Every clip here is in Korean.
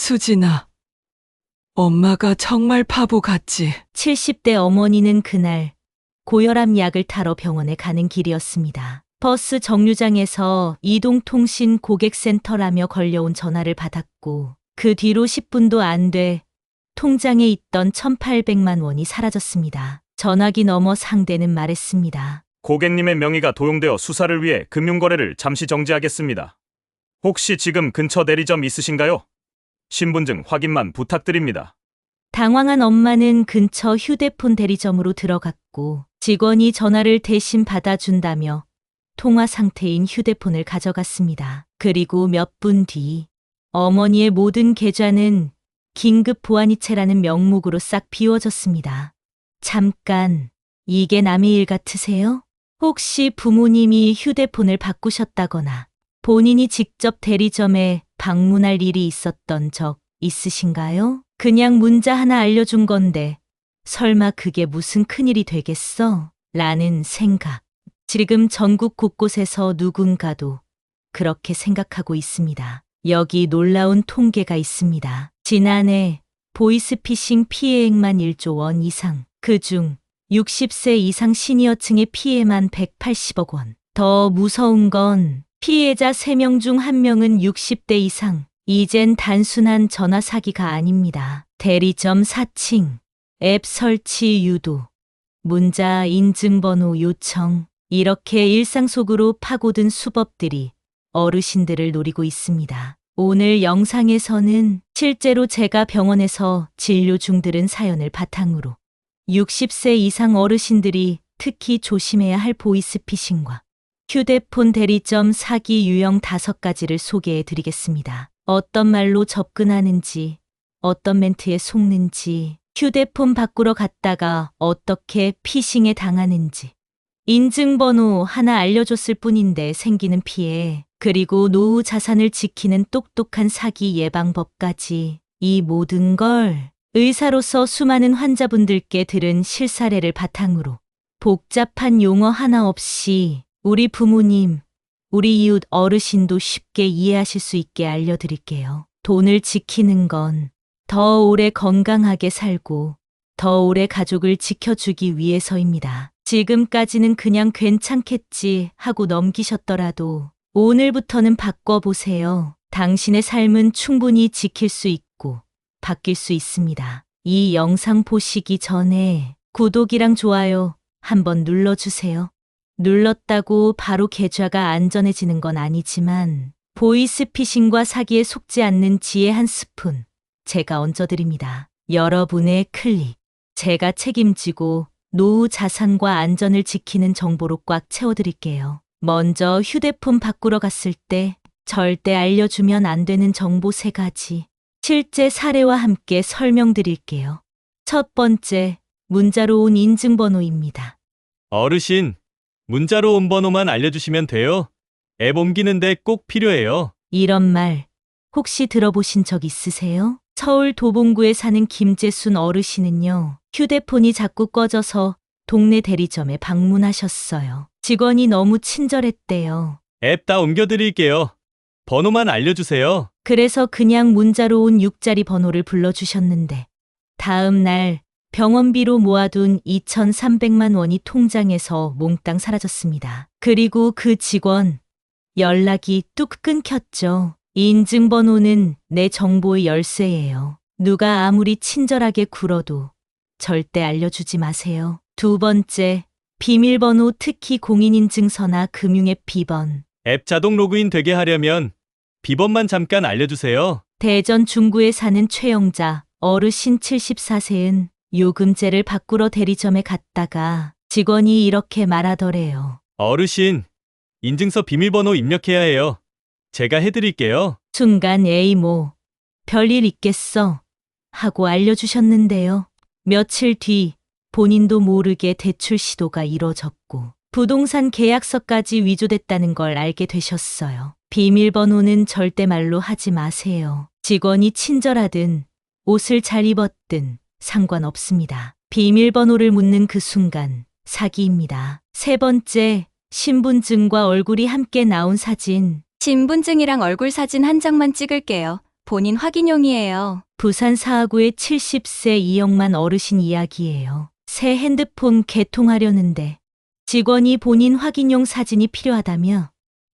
수진아, 엄마가 정말 바보 같지? 70대 어머니는 그날 고혈압 약을 타러 병원에 가는 길이었습니다. 버스 정류장에서 이동통신 고객센터라며 걸려온 전화를 받았고 그 뒤로 10분도 안 돼 통장에 있던 1,800만 원이 사라졌습니다. 전화기 너머 상대는 말했습니다. 고객님의 명의가 도용되어 수사를 위해 금융거래를 잠시 정지하겠습니다. 혹시 지금 근처 대리점 있으신가요? 신분증 확인만 부탁드립니다. 당황한 엄마는 근처 휴대폰 대리점으로 들어갔고 직원이 전화를 대신 받아준다며 통화 상태인 휴대폰을 가져갔습니다. 그리고 몇 분 뒤 어머니의 모든 계좌는 긴급 보안이체라는 명목으로 싹 비워졌습니다. 잠깐, 이게 남의 일 같으세요? 혹시 부모님이 휴대폰을 바꾸셨다거나 본인이 직접 대리점에 방문할 일이 있었던 적 있으신가요? 그냥 문자 하나 알려준 건데 설마 그게 무슨 큰일이 되겠어? 라는 생각. 지금 전국 곳곳에서 누군가도 그렇게 생각하고 있습니다. 여기 놀라운 통계가 있습니다. 지난해 보이스피싱 피해액만 1조 원 이상, 그중 60세 이상 시니어층의 피해만 180억 원. 더 무서운 건 피해자 3명 중 1명은 60대 이상. 이젠 단순한 전화 사기가 아닙니다. 대리점 사칭, 앱 설치 유도, 문자 인증번호 요청, 이렇게 일상 속으로 파고든 수법들이 어르신들을 노리고 있습니다. 오늘 영상에서는 실제로 제가 병원에서 진료 중 들은 사연을 바탕으로 60세 이상 어르신들이 특히 조심해야 할 보이스피싱과 휴대폰 대리점 사기 유형 5가지를 소개해 드리겠습니다. 어떤 말로 접근하는지, 어떤 멘트에 속는지, 휴대폰 바꾸러 갔다가 어떻게 피싱에 당하는지, 인증번호 하나 알려줬을 뿐인데 생기는 피해, 그리고 노후 자산을 지키는 똑똑한 사기 예방법까지, 이 모든 걸 의사로서 수많은 환자분들께 들은 실사례를 바탕으로 복잡한 용어 하나 없이 우리 부모님, 우리 이웃 어르신도 쉽게 이해하실 수 있게 알려드릴게요. 돈을 지키는 건 더 오래 건강하게 살고 더 오래 가족을 지켜주기 위해서입니다. 지금까지는 그냥 괜찮겠지 하고 넘기셨더라도 오늘부터는 바꿔보세요. 당신의 삶은 충분히 지킬 수 있고 바뀔 수 있습니다. 이 영상 보시기 전에 구독이랑 좋아요 한번 눌러주세요. 눌렀다고 바로 계좌가 안전해지는 건 아니지만 보이스피싱과 사기에 속지 않는 지혜 한 스푼 제가 얹어드립니다. 여러분의 클릭, 제가 책임지고 노후 자산과 안전을 지키는 정보로 꽉 채워드릴게요. 먼저 휴대폰 바꾸러 갔을 때 절대 알려주면 안 되는 정보 3가지. 실제 사례와 함께 설명드릴게요. 첫 번째, 문자로 온 인증번호입니다. 어르신, 문자로 온 번호만 알려주시면 돼요. 앱 옮기는데 꼭 필요해요. 이런 말 혹시 들어보신 적 있으세요? 서울 도봉구에 사는 김재순 어르신은요, 휴대폰이 자꾸 꺼져서 동네 대리점에 방문하셨어요. 직원이 너무 친절했대요. 앱 다 옮겨드릴게요. 번호만 알려주세요. 그래서 그냥 문자로 온 6자리 번호를 불러주셨는데 다음 날 병원비로 모아둔 2,300만 원이 통장에서 몽땅 사라졌습니다. 그리고 그 직원 연락이 뚝 끊겼죠. 인증번호는 내 정보의 열쇠예요. 누가 아무리 친절하게 굴어도 절대 알려주지 마세요. 두 번째, 비밀번호 특히 공인인증서나 금융앱 비번. 앱 자동 로그인 되게 하려면 비번만 잠깐 알려주세요. 대전 중구에 사는 최영자 어르신 74세은 요금제를 바꾸러 대리점에 갔다가 직원이 이렇게 말하더래요. 어르신, 인증서 비밀번호 입력해야 해요. 제가 해드릴게요. 순간 에이 뭐 별일 있겠어 하고 알려주셨는데요. 며칠 뒤 본인도 모르게 대출 시도가 이뤄졌고 부동산 계약서까지 위조됐다는 걸 알게 되셨어요. 비밀번호는 절대 말로 하지 마세요. 직원이 친절하든 옷을 잘 입었든 상관없습니다. 비밀번호를 묻는 그 순간 사기입니다. 세 번째, 신분증과 얼굴이 함께 나온 사진. 신분증이랑 얼굴 사진 한 장만 찍을게요. 본인 확인용이에요. 부산 사하구의 70세 이영만 어르신 이야기예요. 새 핸드폰 개통하려는데 직원이 본인 확인용 사진이 필요하다며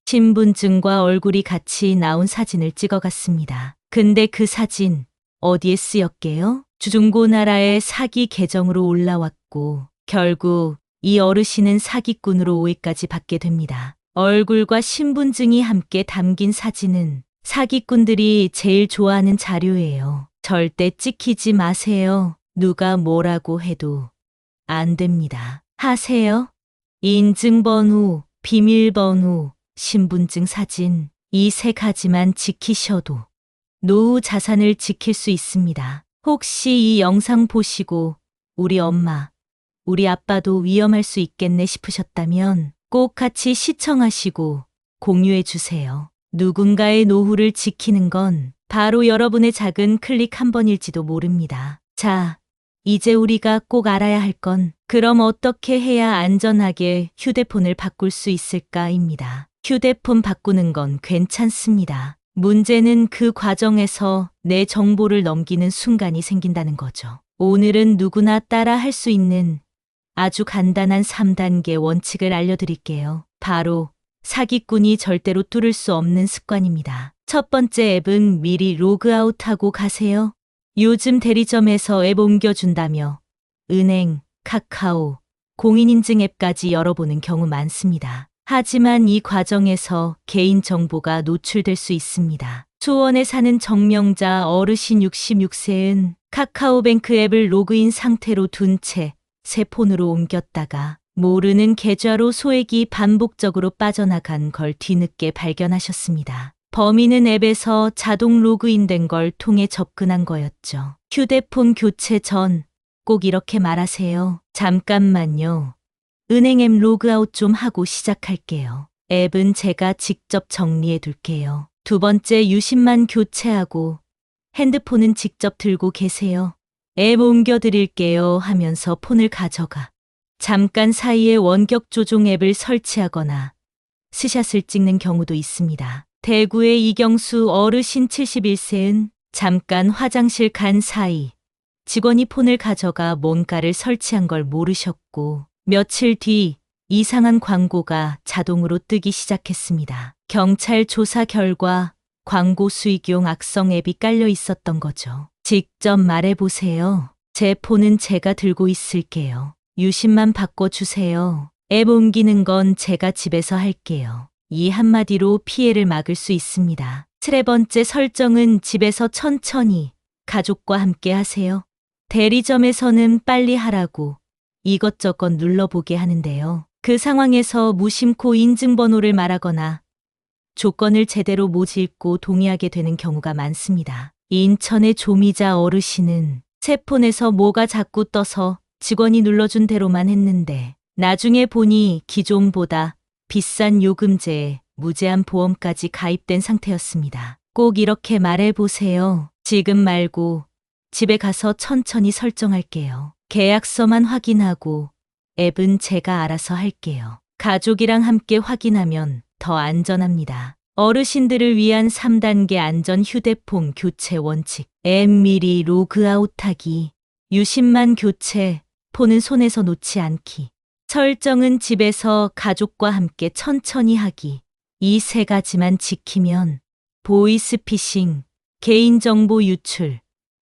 신분증과 얼굴이 같이 나온 사진을 찍어갔습니다. 근데 그 사진 어디에 쓰였게요? 중고나라의 사기 계정으로 올라왔고 결국 이 어르신은 사기꾼으로 오해까지 받게 됩니다. 얼굴과 신분증이 함께 담긴 사진은 사기꾼들이 제일 좋아하는 자료예요. 절대 찍히지 마세요. 누가 뭐라고 해도 안 됩니다. 하세요. 인증번호, 비밀번호, 신분증 사진, 이 세 가지만 지키셔도 노후 자산을 지킬 수 있습니다. 혹시 이 영상 보시고 우리 엄마, 우리 아빠도 위험할 수 있겠네 싶으셨다면 꼭 같이 시청하시고 공유해 주세요. 누군가의 노후를 지키는 건 바로 여러분의 작은 클릭 한 번일지도 모릅니다. 자, 이제 우리가 꼭 알아야 할 건 그럼 어떻게 해야 안전하게 휴대폰을 바꿀 수 있을까입니다. 휴대폰 바꾸는 건 괜찮습니다. 문제는 그 과정에서 내 정보를 넘기는 순간이 생긴다는 거죠. 오늘은 누구나 따라 할 수 있는 아주 간단한 3단계 원칙을 알려드릴게요. 바로 사기꾼이 절대로 뚫을 수 없는 습관입니다. 첫 번째 앱은 미리 로그아웃하고 가세요. 요즘 대리점에서 앱 옮겨준다며 은행, 카카오, 공인인증 앱까지 열어보는 경우 많습니다. 하지만 이 과정에서 개인정보가 노출될 수 있습니다. 수원에 사는 정명자 어르신 66세은 카카오뱅크 앱을 로그인 상태로 둔 채 새 폰으로 옮겼다가 모르는 계좌로 소액이 반복적으로 빠져나간 걸 뒤늦게 발견하셨습니다. 범인은 앱에서 자동 로그인된 걸 통해 접근한 거였죠. 휴대폰 교체 전 꼭 이렇게 말하세요. 잠깐만요. 은행 앱 로그아웃 좀 하고 시작할게요. 앱은 제가 직접 정리해 둘게요. 두 번째 유심만 교체하고 핸드폰은 직접 들고 계세요. 앱 옮겨드릴게요 하면서 폰을 가져가 잠깐 사이에 원격 조종 앱을 설치하거나 스샷을 찍는 경우도 있습니다. 대구의 이경수 어르신 71세은 잠깐 화장실 간 사이 직원이 폰을 가져가 뭔가를 설치한 걸 모르셨고 며칠 뒤 이상한 광고가 자동으로 뜨기 시작했습니다. 경찰 조사 결과 광고 수익용 악성 앱이 깔려 있었던 거죠. 직접 말해보세요. 제 폰은 제가 들고 있을게요. 유심만 바꿔주세요. 앱 옮기는 건 제가 집에서 할게요. 이 한마디로 피해를 막을 수 있습니다. 세 번째 설정은 집에서 천천히 가족과 함께 하세요. 대리점에서는 빨리 하라고 이것저것 눌러보게 하는데요. 그 상황에서 무심코 인증번호를 말하거나 조건을 제대로 못 읽고 동의하게 되는 경우가 많습니다. 인천의 조미자 어르신은 새 폰에서 뭐가 자꾸 떠서 직원이 눌러준 대로만 했는데 나중에 보니 기존보다 비싼 요금제에 무제한 보험까지 가입된 상태였습니다. 꼭 이렇게 말해보세요. 지금 말고 집에 가서 천천히 설정할게요. 계약서만 확인하고 앱은 제가 알아서 할게요. 가족이랑 함께 확인하면 더 안전합니다. 어르신들을 위한 3단계 안전 휴대폰 교체 원칙. 앱 미리 로그아웃하기. 유심만 교체. 폰은 손에서 놓지 않기. 설정은 집에서 가족과 함께 천천히 하기. 이 세 가지만 지키면 보이스피싱, 개인정보 유출,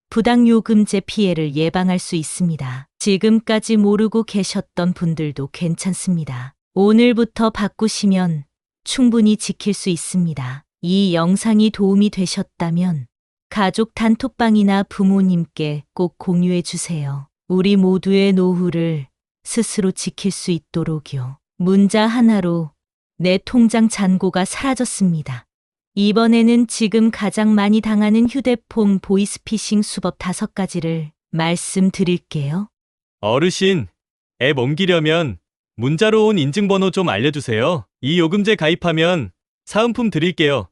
부당요금제 피해를 예방할 수 있습니다. 지금까지 모르고 계셨던 분들도 괜찮습니다. 오늘부터 바꾸시면 충분히 지킬 수 있습니다. 이 영상이 도움이 되셨다면 가족 단톡방이나 부모님께 꼭 공유해 주세요. 우리 모두의 노후를 스스로 지킬 수 있도록요. 문자 하나로 내 통장 잔고가 사라졌습니다. 이번에는 지금 가장 많이 당하는 휴대폰 보이스피싱 수법 5가지를 말씀드릴게요. 어르신, 앱 옮기려면 문자로 온 인증번호 좀 알려주세요. 이 요금제 가입하면 사은품 드릴게요.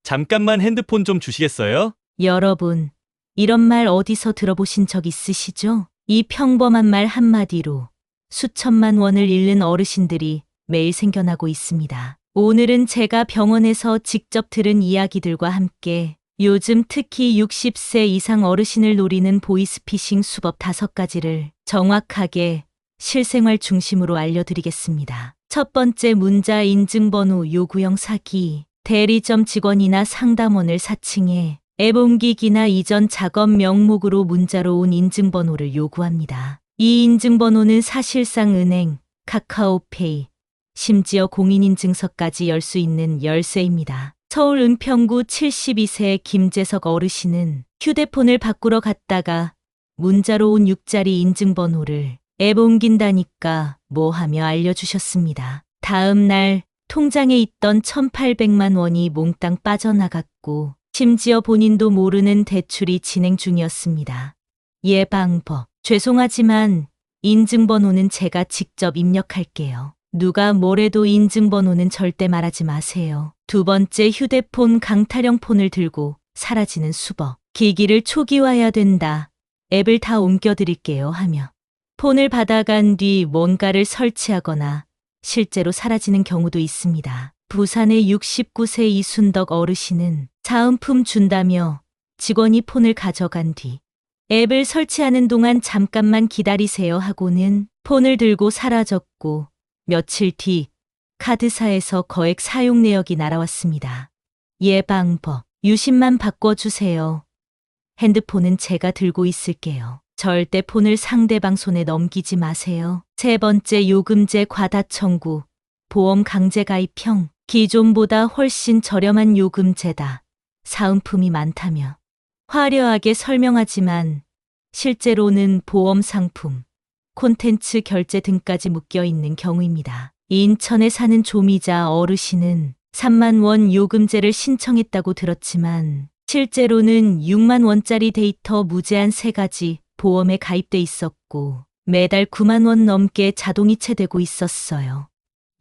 잠깐만 핸드폰 좀 주시겠어요? 여러분, 이런 말 어디서 들어보신 적 있으시죠? 이 평범한 말 한마디로 수천만 원을 잃는 어르신들이 매일 생겨나고 있습니다. 오늘은 제가 병원에서 직접 들은 이야기들과 함께 요즘 특히 60세 이상 어르신을 노리는 보이스피싱 수법 5가지를 정확하게 실생활 중심으로 알려드리겠습니다. 첫 번째, 문자 인증번호 요구형 사기. 대리점 직원이나 상담원을 사칭해 앱 옮기기나 이전 작업 명목으로 문자로 온 인증번호를 요구합니다. 이 인증번호는 사실상 은행, 카카오페이, 심지어 공인인증서까지 열 수 있는 열쇠입니다. 서울 은평구 72세 김재석 어르신은 휴대폰을 바꾸러 갔다가 문자로 온 6자리 인증번호를 앱 옮긴다니까 뭐 하며 알려주셨습니다. 다음 날 통장에 있던 1,800만 원이 몽땅 빠져나갔고 심지어 본인도 모르는 대출이 진행 중이었습니다. 예방법. 죄송하지만 인증번호는 제가 직접 입력할게요. 누가 뭐래도 인증번호는 절대 말하지 마세요. 두 번째, 휴대폰 강타령 폰을 들고 사라지는 수법. 기기를 초기화해야 된다. 앱을 다 옮겨드릴게요 하며 폰을 받아간 뒤 뭔가를 설치하거나 실제로 사라지는 경우도 있습니다. 부산의 69세 이순덕 어르신은 사은품 준다며 직원이 폰을 가져간 뒤 앱을 설치하는 동안 잠깐만 기다리세요 하고는 폰을 들고 사라졌고 며칠 뒤 카드사에서 거액 사용 내역이 날아왔습니다. 예방법. 유심만 바꿔주세요. 핸드폰은 제가 들고 있을게요. 절대 폰을 상대방 손에 넘기지 마세요. 세 번째, 요금제 과다 청구. 보험 강제 가입형. 기존보다 훨씬 저렴한 요금제다. 사은품이 많다며 화려하게 설명하지만 실제로는 보험 상품, 콘텐츠 결제 등까지 묶여 있는 경우입니다. 인천에 사는 조미자 어르신은 3만 원 요금제를 신청했다고 들었지만 실제로는 6만 원짜리 데이터 무제한 3가지 보험에 가입돼 있었고 매달 9만 원 넘게 자동이체되고 있었어요.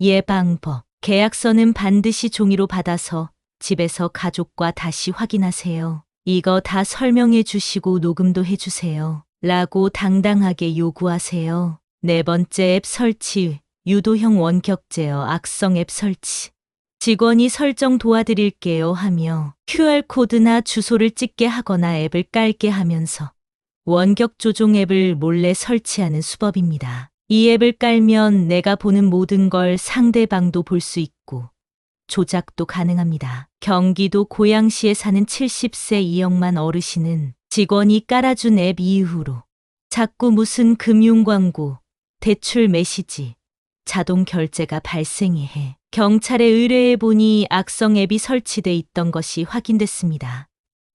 예방법. 계약서는 반드시 종이로 받아서 집에서 가족과 다시 확인하세요. 이거 다 설명해 주시고 녹음도 해주세요. 라고 당당하게 요구하세요. 네 번째, 앱 설치. 유도형 원격 제어 악성 앱 설치. 직원이 설정 도와드릴게요 하며 QR코드나 주소를 찍게 하거나 앱을 깔게 하면서 원격 조종 앱을 몰래 설치하는 수법입니다. 이 앱을 깔면 내가 보는 모든 걸 상대방도 볼 수 있고 조작도 가능합니다. 경기도 고양시에 사는 70세 이영만 어르신은 직원이 깔아준 앱 이후로 자꾸 무슨 금융 광고, 대출 메시지, 자동 결제가 발생이 해 경찰에 의뢰해 보니 악성 앱이 설치돼 있던 것이 확인됐습니다.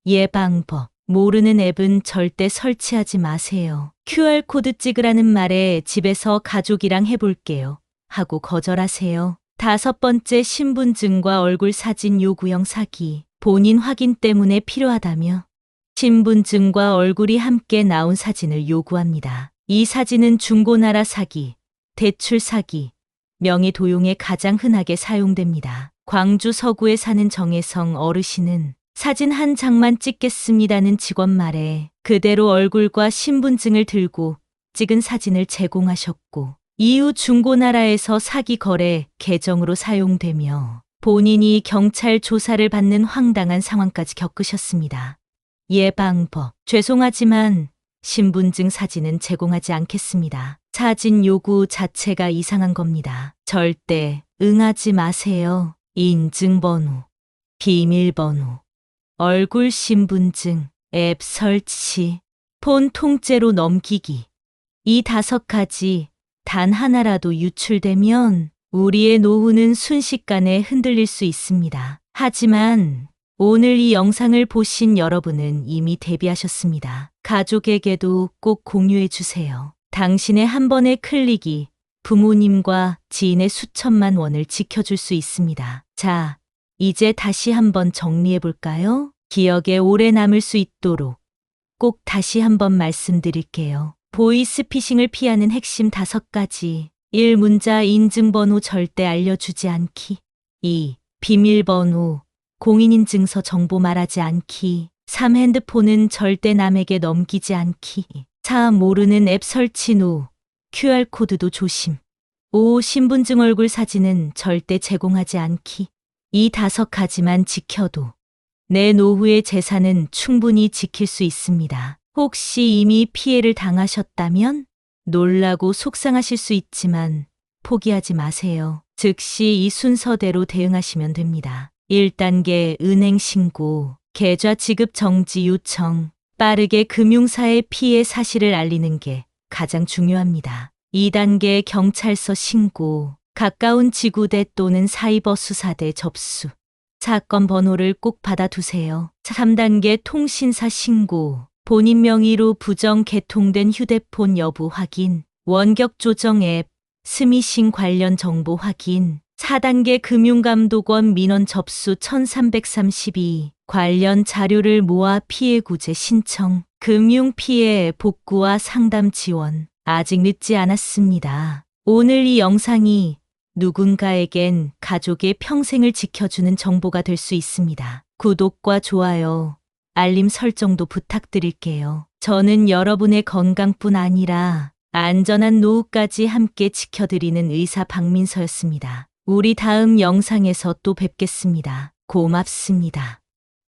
예방법. 모르는 앱은 절대 설치하지 마세요. QR코드 찍으라는 말에 집에서 가족이랑 해볼게요 하고 거절하세요. 다섯 번째, 신분증과 얼굴 사진 요구형 사기. 본인 확인 때문에 필요하다며 신분증과 얼굴이 함께 나온 사진을 요구합니다. 이 사진은 중고나라 사기, 대출 사기, 명의 도용에 가장 흔하게 사용됩니다. 광주 서구에 사는 정혜성 어르신은 사진 한 장만 찍겠습니다는 직원 말에 그대로 얼굴과 신분증을 들고 찍은 사진을 제공하셨고 이후 중고나라에서 사기 거래 계정으로 사용되며 본인이 경찰 조사를 받는 황당한 상황까지 겪으셨습니다. 예방법. 죄송하지만 신분증 사진은 제공하지 않겠습니다. 사진 요구 자체가 이상한 겁니다. 절대 응하지 마세요. 인증번호, 비밀번호, 얼굴 신분증, 앱 설치, 폰 통째로 넘기기. 이 5가지 단 하나라도 유출되면 우리의 노후는 순식간에 흔들릴 수 있습니다. 하지만 오늘 이 영상을 보신 여러분은 이미 대비하셨습니다. 가족에게도 꼭 공유해 주세요. 당신의 한 번의 클릭이 부모님과 지인의 수천만 원을 지켜줄 수 있습니다. 자, 이제 다시 한번 정리해 볼까요? 기억에 오래 남을 수 있도록 꼭 다시 한번 말씀드릴게요. 보이스피싱을 피하는 핵심 5가지. 1. 문자 인증번호 절대 알려주지 않기. 2. 비밀번호, 공인인증서 정보 말하지 않기. 3. 핸드폰은 절대 남에게 넘기지 않기. 4. 모르는 앱 설치 노, QR코드도 조심. 5. 신분증 얼굴 사진은 절대 제공하지 않기. 이 5가지만 지켜도 내 노후의 재산은 충분히 지킬 수 있습니다. 혹시 이미 피해를 당하셨다면 놀라고 속상하실 수 있지만 포기하지 마세요. 즉시 이 순서대로 대응하시면 됩니다. 1단계 은행 신고, 계좌 지급 정지 요청, 빠르게 금융사에 피해 사실을 알리는 게 가장 중요합니다. 2단계 경찰서 신고, 가까운 지구대 또는 사이버 수사대 접수, 사건 번호를 꼭 받아두세요. 3단계 통신사 신고, 본인 명의로 부정 개통된 휴대폰 여부 확인, 원격 조정 앱, 스미싱 관련 정보 확인, 4단계 금융감독원 민원 접수 1332, 관련 자료를 모아 피해 구제 신청, 금융피해 복구와 상담 지원. 아직 늦지 않았습니다. 오늘 이 영상이 누군가에겐 가족의 평생을 지켜주는 정보가 될 수 있습니다. 구독과 좋아요, 알림 설정도 부탁드릴게요. 저는 여러분의 건강뿐 아니라 안전한 노후까지 함께 지켜드리는 의사 박민서였습니다. 우리 다음 영상에서 또 뵙겠습니다. 고맙습니다.